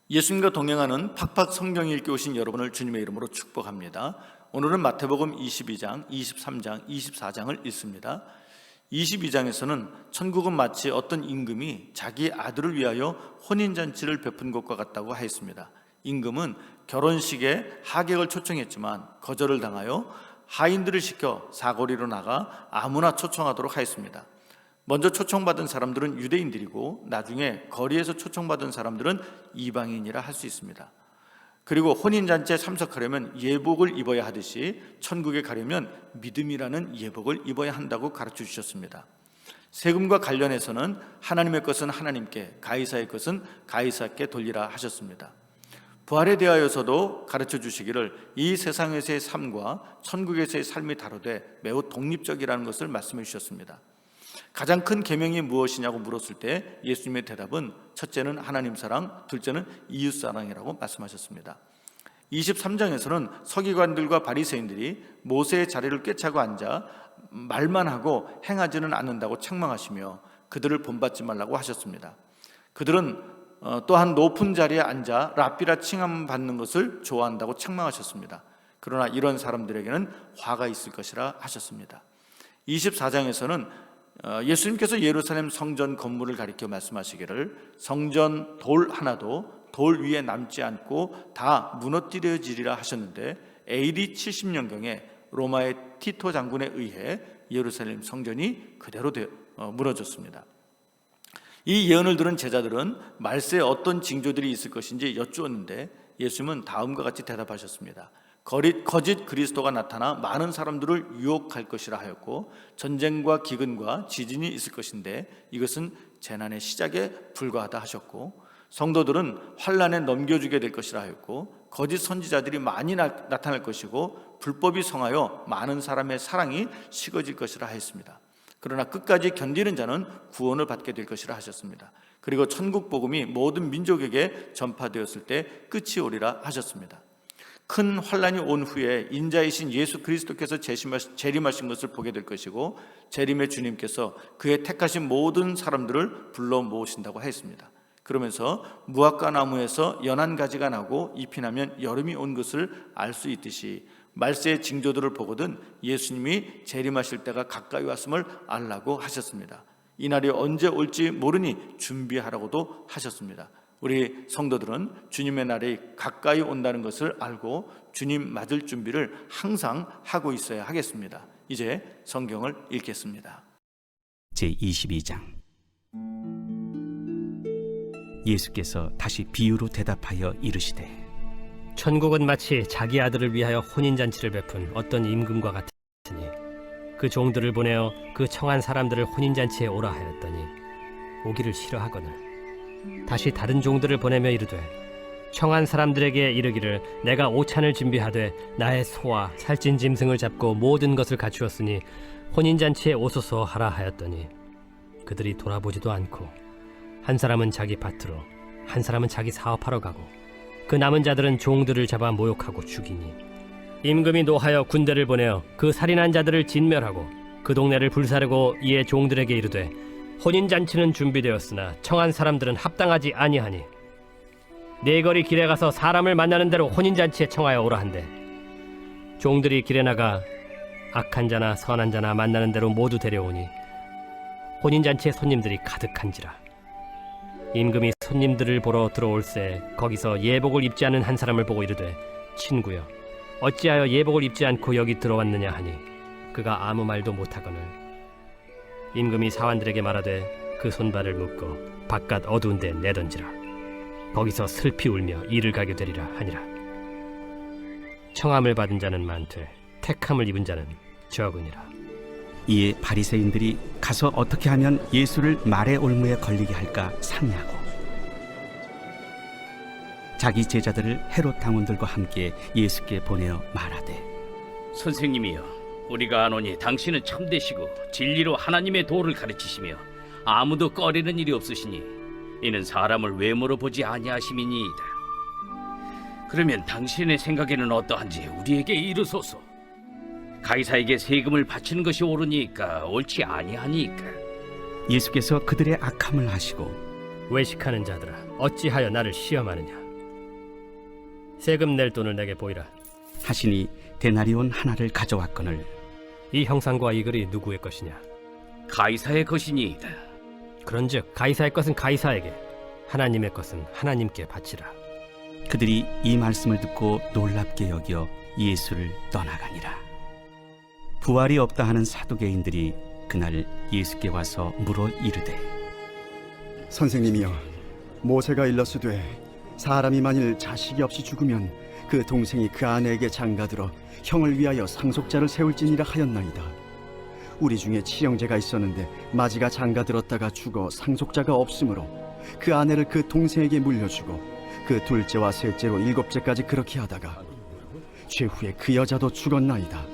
예수님과 동행하는 팍팍 성경 읽기 오신 여러분을 주님의 이름으로 축복합니다. 오늘은 마태복음 22장, 23장, 24장을 읽습니다. 22장에서는 천국은 마치 어떤 임금이 자기 아들을 위하여 혼인잔치를 베푼 것과 같다고 하였습니다. 임금은 결혼식에 하객을 초청했지만 거절을 당하여 하인들을 시켜 사거리로 나가 아무나 초청하도록 하였습니다. 먼저 초청받은 사람들은 유대인들이고 나중에 거리에서 초청받은 사람들은 이방인이라 할 수 있습니다. 그리고 혼인잔치에 참석하려면 예복을 입어야 하듯이 천국에 가려면 믿음이라는 예복을 입어야 한다고 가르쳐 주셨습니다. 세금과 관련해서는 하나님의 것은 하나님께, 가이사의 것은 가이사께 돌리라 하셨습니다. 부활에 대하여서도 가르쳐 주시기를 이 세상에서의 삶과 천국에서의 삶이 다르되 매우 독립적이라는 것을 말씀해 주셨습니다. 가장 큰 계명이 무엇이냐고 물었을 때 예수님의 대답은 첫째는 하나님 사랑, 둘째는 이웃 사랑이라고 말씀하셨습니다. 23장에서는 서기관들과 바리새인들이 모세의 자리를 꿰차고 앉아 말만 하고 행하지는 않는다고 책망하시며 그들을 본받지 말라고 하셨습니다. 그들은 또한 높은 자리에 앉아 랍비라 칭함 받는 것을 좋아한다고 책망하셨습니다. 그러나 이런 사람들에게는 화가 있을 것이라 하셨습니다. 24장에서는 예수님께서 예루살렘 성전 건물을 가리켜 말씀하시기를 성전 돌 하나도 돌 위에 남지 않고 다 무너뜨려지리라 하셨는데 AD 70년경에 로마의 티토 장군에 의해 예루살렘 성전이 그대로 무너졌습니다. 이 예언을 들은 제자들은 말세에 어떤 징조들이 있을 것인지 여쭈었는데 예수님은 다음과 같이 대답하셨습니다. 거짓 그리스도가 나타나 많은 사람들을 유혹할 것이라 하였고 전쟁과 기근과 지진이 있을 것인데 이것은 재난의 시작에 불과하다 하셨고 성도들은 환난에 넘겨주게 될 것이라 하였고 거짓 선지자들이 많이 나타날 것이고 불법이 성하여 많은 사람의 사랑이 식어질 것이라 하였습니다. 그러나 끝까지 견디는 자는 구원을 받게 될 것이라 하셨습니다. 그리고 천국 복음이 모든 민족에게 전파되었을 때 끝이 오리라 하셨습니다. 큰 환란이 온 후에 인자이신 예수 그리스도께서 재림하신 것을 보게 될 것이고 재림의 주님께서 그의 택하신 모든 사람들을 불러 모으신다고 했습니다. 그러면서 무화과 나무에서 연한 가지가 나고 잎이 나면 여름이 온 것을 알 수 있듯이 말세의 징조들을 보거든 예수님이 재림하실 때가 가까이 왔음을 알라고 하셨습니다. 이날이 언제 올지 모르니 준비하라고도 하셨습니다. 우리 성도들은 주님의 날이 가까이 온다는 것을 알고 주님 맞을 준비를 항상 하고 있어야 하겠습니다. 이제 성경을 읽겠습니다. 제22장 예수께서 다시 비유로 대답하여 이르시되 천국은 마치 자기 아들을 위하여 혼인잔치를 베푼 어떤 임금과 같으니 그 종들을 보내어 그 청한 사람들을 혼인잔치에 오라 하였더니 오기를 싫어하거늘 다시 다른 종들을 보내며 이르되 청한 사람들에게 이르기를 내가 오찬을 준비하되 나의 소와 살찐 짐승을 잡고 모든 것을 갖추었으니 혼인잔치에 오소서 하라 하였더니 그들이 돌아보지도 않고 한 사람은 자기 밭으로 한 사람은 자기 사업하러 가고 그 남은 자들은 종들을 잡아 모욕하고 죽이니 임금이 노하여 군대를 보내어 그 살인한 자들을 진멸하고 그 동네를 불사르고 이에 종들에게 이르되 혼인잔치는 준비되었으나 청한 사람들은 합당하지 아니하니 네 거리 길에 가서 사람을 만나는 대로 혼인잔치에 청하여 오라 한대 종들이 길에 나가 악한 자나 선한 자나 만나는 대로 모두 데려오니 혼인잔치에 손님들이 가득한지라 임금이 손님들을 보러 들어올새 거기서 예복을 입지 않은 한 사람을 보고 이르되 친구여 어찌하여 예복을 입지 않고 여기 들어왔느냐 하니 그가 아무 말도 못하거늘 임금이 사환들에게 말하되 그 손발을 묶고 바깥 어두운 데 내던지라 거기서 슬피 울며 이를 가게 되리라 하니라. 청함을 받은 자는 많되 택함을 입은 자는 적으니라. 이에 바리새인들이 가서 어떻게 하면 예수를 말의 올무에 걸리게 할까 상의하고 자기 제자들을 헤롯 당원들과 함께 예수께 보내어 말하되 선생님이여 우리가 아노니 당신은 참되시고 진리로 하나님의 도를 가르치시며 아무도 꺼리는 일이 없으시니 이는 사람을 외모로 보지 아니하심이니이다. 그러면 당신의 생각에는 어떠한지 우리에게 이르소서. 가이사에게 세금을 바치는 것이 옳으니까 옳지 아니하니까. 예수께서 그들의 악함을 아시고 외식하는 자들아 어찌하여 나를 시험하느냐 세금 낼 돈을 내게 보이라. 하시니 데나리온 하나를 가져왔거늘 이 형상과 이 글이 누구의 것이냐? 가이사의 것이니이다. 그런즉 가이사의 것은 가이사에게, 하나님의 것은 하나님께 바치라. 그들이 이 말씀을 듣고 놀랍게 여겨 예수를 떠나가니라. 부활이 없다 하는 사두개인들이 그날 예수께 와서 물어 이르되 선생님이여, 모세가 일렀으되 사람이 만일 자식이 없이 죽으면 그 동생이 그 아내에게 장가들어 형을 위하여 상속자를 세울지니라 하였나이다. 우리 중에 친형제가 있었는데 마지가 장가들었다가 죽어 상속자가 없으므로 그 아내를 그 동생에게 물려주고 그 둘째와 셋째로 일곱째까지 그렇게 하다가 최후에 그 여자도 죽었나이다.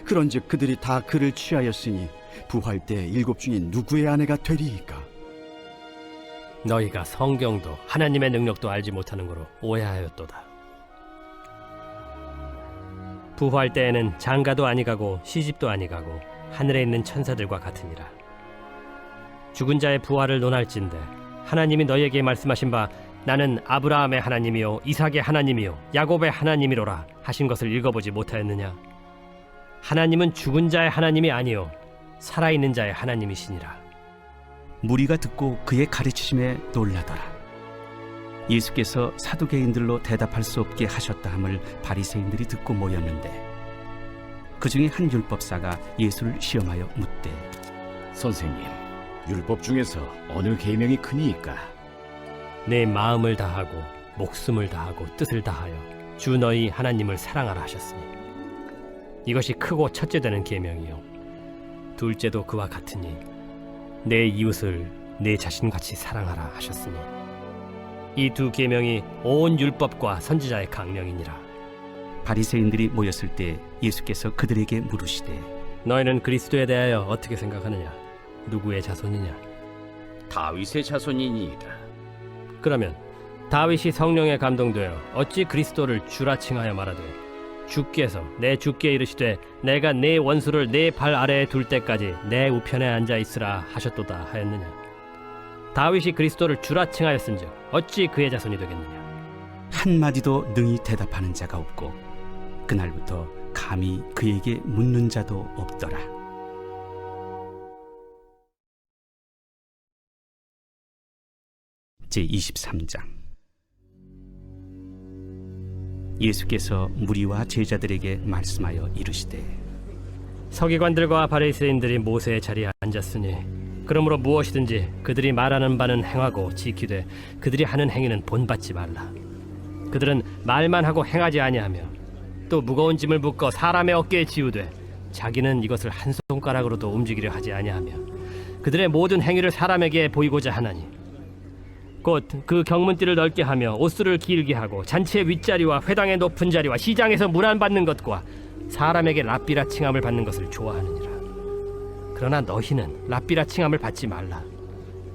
그런즉 그들이 다 그를 취하였으니 부활 때 일곱 중에 누구의 아내가 되리이까? 너희가 성경도 하나님의 능력도 알지 못하는 거로 오해하였도다. 부활 때에는 장가도 아니가고 시집도 아니가고 하늘에 있는 천사들과 같으니라. 죽은 자의 부활을 논할진대 하나님이 너희에게 말씀하신 바 나는 아브라함의 하나님이요 이삭의 하나님이요 야곱의 하나님이로라 하신 것을 읽어보지 못하였느냐? 하나님은 죽은 자의 하나님이 아니요 살아있는 자의 하나님이시니라. 무리가 듣고 그의 가르치심에 놀라더라. 예수께서 사두개인들로 대답할 수 없게 하셨다 함을 바리새인들이 듣고 모였는데 그 중에 한 율법사가 예수를 시험하여 묻되 선생님, 율법 중에서 어느 계명이 크니이까? 내 마음을 다하고 목숨을 다하고 뜻을 다하여 주 너희 하나님을 사랑하라 하셨으니 이것이 크고 첫째 되는 계명이요 둘째도 그와 같으니 내 이웃을 내 자신같이 사랑하라 하셨으니 이 두 계명이 온 율법과 선지자의 강령이니라. 바리새인들이 모였을 때 예수께서 그들에게 물으시되 너희는 그리스도에 대하여 어떻게 생각하느냐? 누구의 자손이냐? 다윗의 자손이니이다. 그러면 다윗이 성령에 감동되어 어찌 그리스도를 주라 칭하여 말하되 주께서 내 주께 이르시되 내가 네 원수를 네 발 아래에 둘 때까지 내 우편에 앉아 있으라 하셨도다 하였느냐? 다윗이 그리스도를 주라 칭하였은즉 어찌 그의 자손이 되겠느냐? 한마디도 능히 대답하는 자가 없고 그날부터 감히 그에게 묻는 자도 없더라. 제23장 예수께서 무리와 제자들에게 말씀하여 이르시되 서기관들과 바리새인들이 모세의 자리에 앉았으니 그러므로 무엇이든지 그들이 말하는 바는 행하고 지키되 그들이 하는 행위는 본받지 말라. 그들은 말만 하고 행하지 아니하며 또 무거운 짐을 묶어 사람의 어깨에 지우되 자기는 이것을 한 손가락으로도 움직이려 하지 아니하며 그들의 모든 행위를 사람에게 보이고자 하나니 곧 그 경문띠를 넓게 하며 옷수를 길게 하고 잔치의 윗자리와 회당의 높은 자리와 시장에서 문안 받는 것과 사람에게 랍비라 칭함을 받는 것을 좋아하느니라. 그러나 너희는 랍비라 칭함을 받지 말라.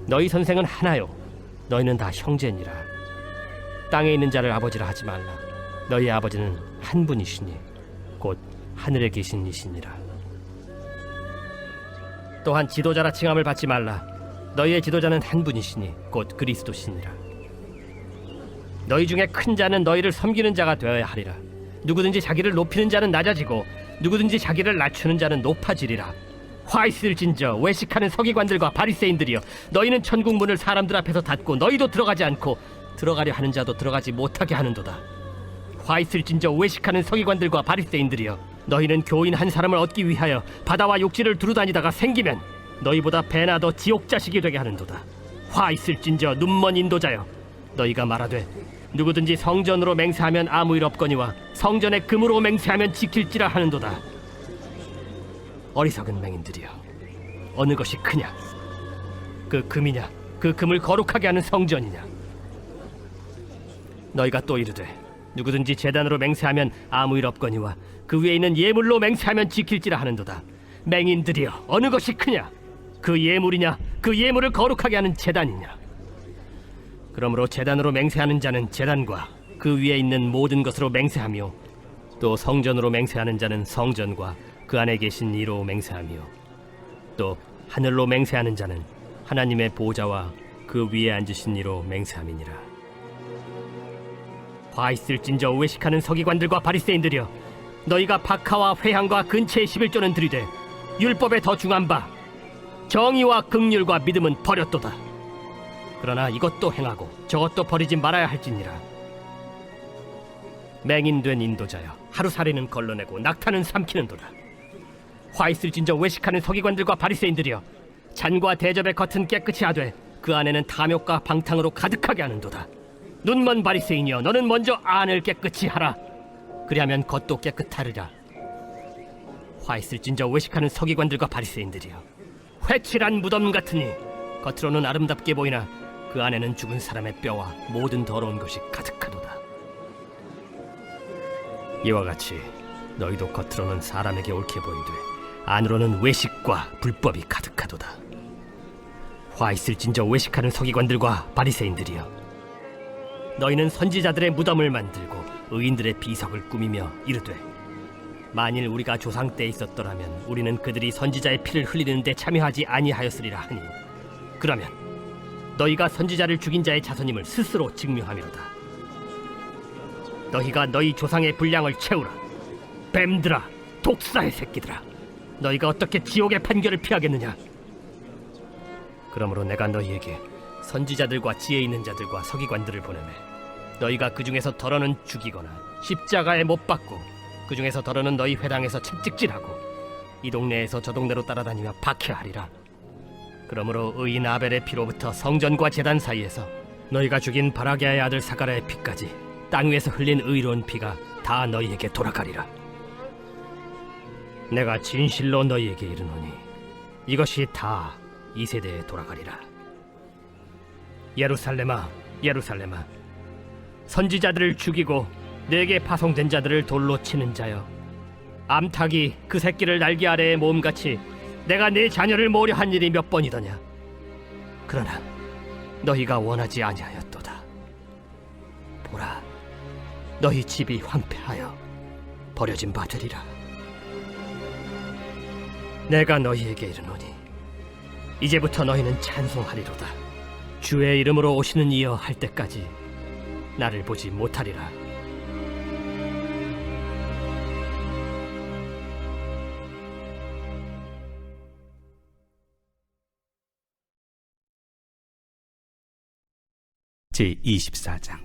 너희 선생은 하나요 너희는 다 형제니라. 땅에 있는 자를 아버지라 하지 말라. 너희 아버지는 한 분이시니 곧 하늘에 계신 이시니라. 또한 지도자라 칭함을 받지 말라. 너희의 지도자는 한 분이시니 곧 그리스도시니라. 너희 중에 큰 자는 너희를 섬기는 자가 되어야 하리라. 누구든지 자기를 높이는 자는 낮아지고 누구든지 자기를 낮추는 자는 높아지리라. 화 있을진저 외식하는 서기관들과 바리새인들이여, 너희는 천국 문을 사람들 앞에서 닫고 너희도 들어가지 않고 들어가려 하는 자도 들어가지 못하게 하는도다. 화 있을진저 외식하는 서기관들과 바리새인들이여, 너희는 교인 한 사람을 얻기 위하여 바다와 욕지를 두루다니다가 생기면 너희보다 배나 더 지옥 자식이 되게 하는도다. 화 있을진저 눈먼 인도자여, 너희가 말하되 누구든지 성전으로 맹세하면 아무 일 없거니와 성전에 금으로 맹세하면 지킬지라 하는도다. 어리석은 맹인들이여, 어느 것이 크냐? 그 금이냐? 그 금을 거룩하게 하는 성전이냐? 너희가 또 이르되 누구든지 제단으로 맹세하면 아무 일 없거니와 그 위에 있는 예물로 맹세하면 지킬지라 하는도다. 맹인들이여, 어느 것이 크냐? 그 예물이냐? 그 예물을 거룩하게 하는 제단이냐? 그러므로 제단으로 맹세하는 자는 제단과 그 위에 있는 모든 것으로 맹세하며 또 성전으로 맹세하는 자는 성전과 그 안에 계신 이로 맹세하며 또 하늘로 맹세하는 자는 하나님의 보좌와 그 위에 앉으신 이로 맹세함이니라. 화 있을진저 외식하는 서기관들과 바리새인들이여, 너희가 박하와 회향과 근체의 11조는 들이되 율법에 더 중한 바 정의와 긍휼과 믿음은 버렸도다. 그러나 이것도 행하고 저것도 버리지 말아야 할지니라. 맹인된 인도자여, 하루살이는 걸러내고 낙타는 삼키는도다. 화 있을진저 외식하는 서기관들과 바리새인들이여, 잔과 대접의 겉은 깨끗이 하되 그 안에는 탐욕과 방탕으로 가득하게 하는도다. 눈먼 바리새인이여, 너는 먼저 안을 깨끗이 하라. 그리하면 겉도 깨끗하리라. 화 있을진저 외식하는 서기관들과 바리새인들이여, 회칠한 무덤 같으니 겉으로는 아름답게 보이나 그 안에는 죽은 사람의 뼈와 모든 더러운 것이 가득하도다. 이와 같이 너희도 겉으로는 사람에게 옳게 보이되 안으로는 외식과 불법이 가득하도다. 화 있을진저 외식하는 서기관들과 바리새인들이여, 너희는 선지자들의 무덤을 만들고 의인들의 비석을 꾸미며 이르되, 만일 우리가 조상 때 있었더라면 우리는 그들이 선지자의 피를 흘리는데 참여하지 아니하였으리라 하니, 그러면 너희가 선지자를 죽인 자의 자손임을 스스로 증명함이로다. 너희가 너희 조상의 분량을 채우라. 뱀들아, 독사의 새끼들아, 너희가 어떻게 지옥의 판결을 피하겠느냐? 그러므로 내가 너희에게 선지자들과 지혜 있는 자들과 서기관들을 보내매, 너희가 그 중에서 덜어는 죽이거나 십자가에 못 박고 그 중에서 덜어는 너희 회당에서 채찍질하고 이 동네에서 저 동네로 따라다니며 박해하리라. 그러므로 의인 아벨의 피로부터 성전과 제단 사이에서 너희가 죽인 바라게아의 아들 사가랴의 피까지 땅 위에서 흘린 의로운 피가 다 너희에게 돌아가리라. 내가 진실로 너희에게 이르노니 이것이 다 이 세대에 돌아가리라. 예루살렘아, 예루살렘아, 선지자들을 죽이고 내게 파송된 자들을 돌로 치는 자여, 암탉이 그 새끼를 날개 아래에 모음같이 내가 네 자녀를 모으려 한 일이 몇 번이더냐. 그러나 너희가 원하지 아니하였도다. 보라, 너희 집이 황폐하여 버려진 바 되리라. 내가 너희에게 이르노니 이제부터 너희는 찬송하리로다. 주의 이름으로 오시는 이여 할 때까지 나를 보지 못하리라. 제24장.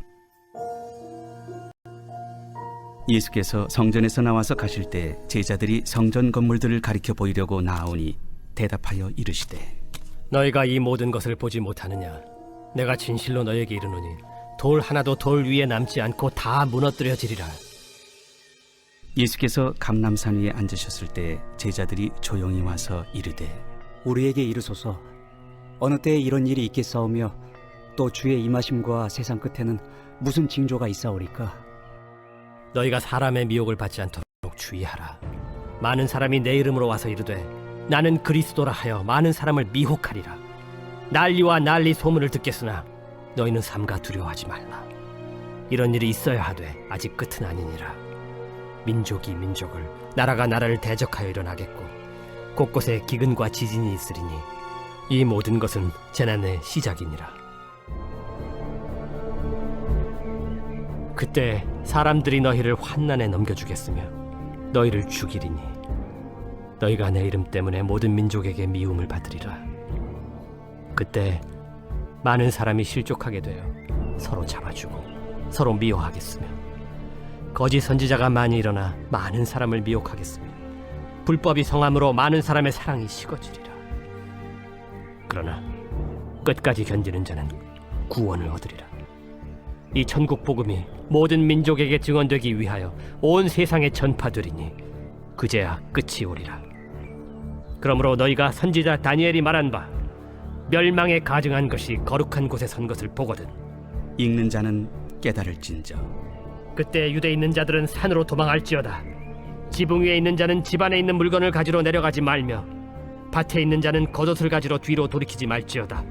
예수께서 성전에서 나와서 가실 때 제자들이 성전 건물들을 가리켜 보이려고 나아오니 대답하여 이르시되, 너희가 이 모든 것을 보지 못하느냐? 내가 진실로 너희에게 이르노니 돌 하나도 돌 위에 남지 않고 다 무너뜨려지리라. 예수께서 감람산 위에 앉으셨을 때 제자들이 조용히 와서 이르되, 우리에게 이르소서, 어느 때에 이런 일이 있겠사오며 또 주의 임하심과 세상 끝에는 무슨 징조가 있사오리까? 너희가 사람의 미혹을 받지 않도록 주의하라. 많은 사람이 내 이름으로 와서 이르되 나는 그리스도라 하여 많은 사람을 미혹하리라. 난리와 난리 소문을 듣겠으나 너희는 삼가 두려워하지 말라. 이런 일이 있어야 하되 아직 끝은 아니니라. 민족이 민족을, 나라가 나라를 대적하여 일어나겠고 곳곳에 기근과 지진이 있으리니 이 모든 것은 재난의 시작이니라. 그때 사람들이 너희를 환난에 넘겨주겠으며 너희를 죽이리니 너희가 내 이름 때문에 모든 민족에게 미움을 받으리라. 그때 많은 사람이 실족하게 되어 서로 잡아주고 서로 미워하겠으며 거짓 선지자가 많이 일어나 많은 사람을 미혹하겠으며 불법이 성함으로 많은 사람의 사랑이 식어지리라. 그러나 끝까지 견디는 자는 구원을 얻으리라. 이 천국 복음이 모든 민족에게 증언되기 위하여 온 세상에 전파되리니 그제야 끝이 오리라. 그러므로 너희가 선지자 다니엘이 말한 바 멸망에 가증한 것이 거룩한 곳에 선 것을 보거든 읽는 자는 깨달을진저. 그때 유대에 있는 자들은 산으로 도망할지어다. 지붕 위에 있는 자는 집 안에 있는 물건을 가지러 내려가지 말며 밭에 있는 자는 겉옷을 가지러 뒤로 돌이키지 말지어다.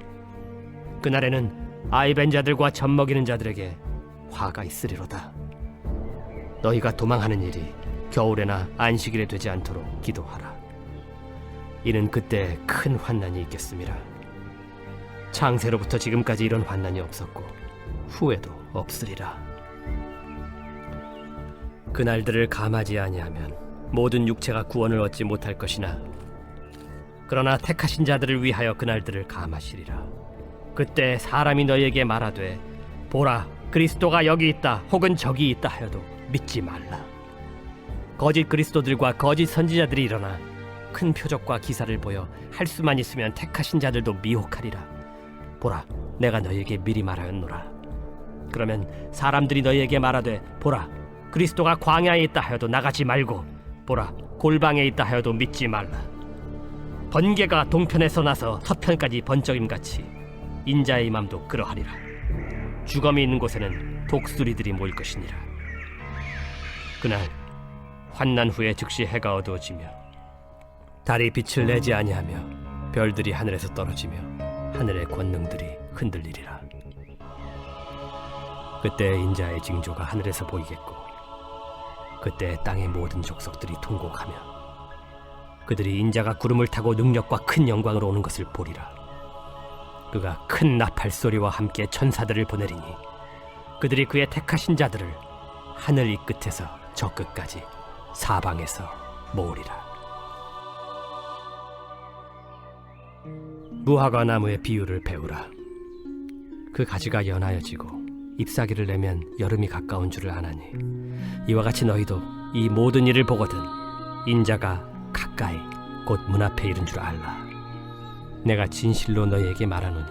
그날에는 아이벤 자들과 젖 먹이는 자들에게 화가 있으리로다. 너희가 도망하는 일이 겨울에나 안식일에 되지 않도록 기도하라. 이는 그때 큰 환난이 있겠음이라. 창세로부터 지금까지 이런 환난이 없었고 후에도 없으리라. 그날들을 감하지 아니하면 모든 육체가 구원을 얻지 못할 것이나 그러나 택하신 자들을 위하여 그날들을 감하시리라. 그때 사람이 너희에게 말하되 보라 그리스도가 여기 있다 혹은 저기 있다 하여도 믿지 말라. 거짓 그리스도들과 거짓 선지자들이 일어나 큰 표적과 기사를 보여 할 수만 있으면 택하신 자들도 미혹하리라. 보라 내가 너희에게 미리 말하였노라. 그러면 사람들이 너희에게 말하되 보라 그리스도가 광야에 있다 하여도 나가지 말고 보라 골방에 있다 하여도 믿지 말라. 번개가 동편에서 나서 서편까지 번쩍임같이 인자의 맘도 그러하리라. 주검이 있는 곳에는 독수리들이 모일 것이니라. 그날 환난 후에 즉시 해가 어두워지며 달이 빛을 내지 아니하며 별들이 하늘에서 떨어지며 하늘의 권능들이 흔들리리라. 그때 인자의 징조가 하늘에서 보이겠고 그때 땅의 모든 족속들이 통곡하며 그들이 인자가 구름을 타고 능력과 큰 영광으로 오는 것을 보리라. 그가 큰 나팔 소리와 함께 천사들을 보내리니 그들이 그의 택하신 자들을 하늘 이 끝에서 저 끝까지 사방에서 모으리라. 무화과 나무의 비유를 배우라. 그 가지가 연하여지고 잎사귀를 내면 여름이 가까운 줄을 아나니 이와 같이 너희도 이 모든 일을 보거든 인자가 가까이 곧 문 앞에 이른 줄 알라. 내가 진실로 너희에게 말하노니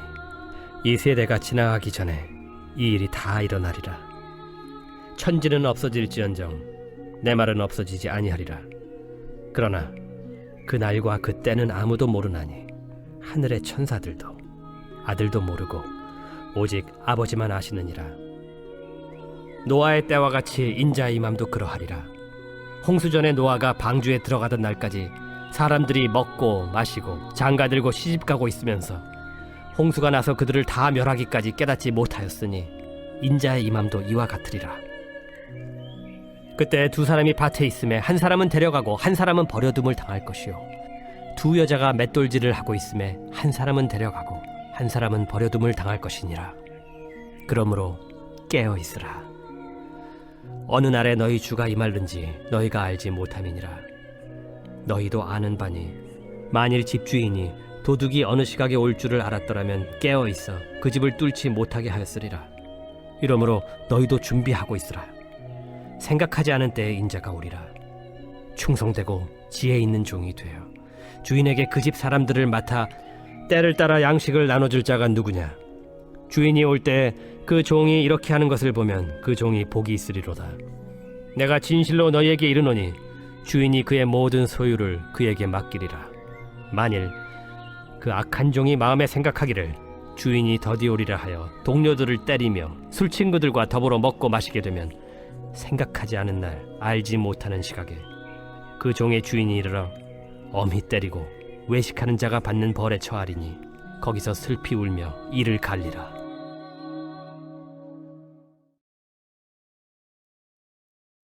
이 세대가 지나가기 전에 이 일이 다 일어나리라. 천지는 없어질지언정 내 말은 없어지지 아니하리라. 그러나 그 날과 그 때는 아무도 모르나니 하늘의 천사들도 아들도 모르고 오직 아버지만 아시느니라. 노아의 때와 같이 인자의 맘도 그러하리라. 홍수전에 노아가 방주에 들어가던 날까지 사람들이 먹고 마시고 장가들고 시집가고 있으면서 홍수가 나서 그들을 다 멸하기까지 깨닫지 못하였으니 인자의 임함도 이와 같으리라. 그때 두 사람이 밭에 있음에 한 사람은 데려가고 한 사람은 버려둠을 당할 것이요 두 여자가 맷돌질을 하고 있음에 한 사람은 데려가고 한 사람은 버려둠을 당할 것이니라. 그러므로 깨어 있으라. 어느 날에 너희 주가 임할는지 너희가 알지 못함이니라. 너희도 아는 바니 만일 집주인이 도둑이 어느 시각에 올 줄을 알았더라면 깨어 있어 그 집을 뚫지 못하게 하였으리라. 이러므로 너희도 준비하고 있으라. 생각하지 않은 때에 인자가 오리라. 충성되고 지혜 있는 종이 되어 주인에게 그 집 사람들을 맡아 때를 따라 양식을 나눠줄 자가 누구냐. 주인이 올 때 그 종이 이렇게 하는 것을 보면 그 종이 복이 있으리로다. 내가 진실로 너희에게 이르노니 주인이 그의 모든 소유를 그에게 맡기리라. 만일 그 악한 종이 마음에 생각하기를 주인이 더디 오리라 하여 동료들을 때리며 술 친구들과 더불어 먹고 마시게 되면 생각하지 않은 날 알지 못하는 시각에 그 종의 주인이 이르러 엄히 때리고 외식하는 자가 받는 벌에 처하리니 거기서 슬피 울며 이를 갈리라.